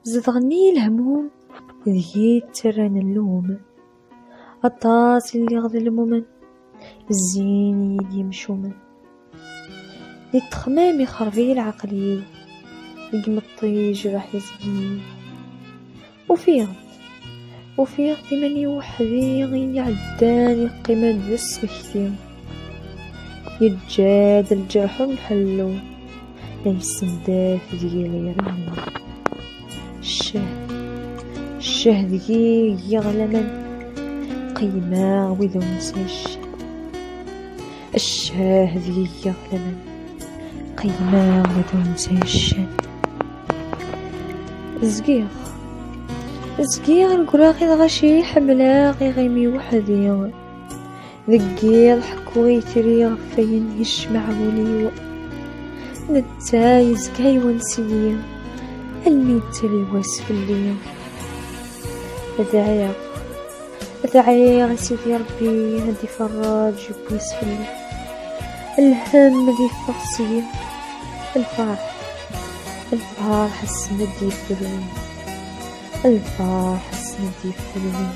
زاد غني الهموم ذي تران اللوم، الطاس اللي غض المومن الزين يدي مشومن، دي التخمام يخربي العقلي يقمطي جرح يزبي، وفيغ ديماني وحدي غي عداني قيمة بس بكتي، يتجاد الجرح ونحلو يسنداف ديالي يرمو، الشه دقي يغلى من قيمة وذو نساش، الشه دقي يغلى من قيمة وذو نساش. زقيغ القراغي غاشي حملا غي غيمي وحدي، ذقيغ حكوي تريغ فين يشمع وليو، نتاي زكاي ونسيا المي تري واسف الليل، ادعيغ سيدي ربي هدي فراج ويسفل الهم ذي فقسي، الفرح السند يفلوي، الفرح السند يفلوي.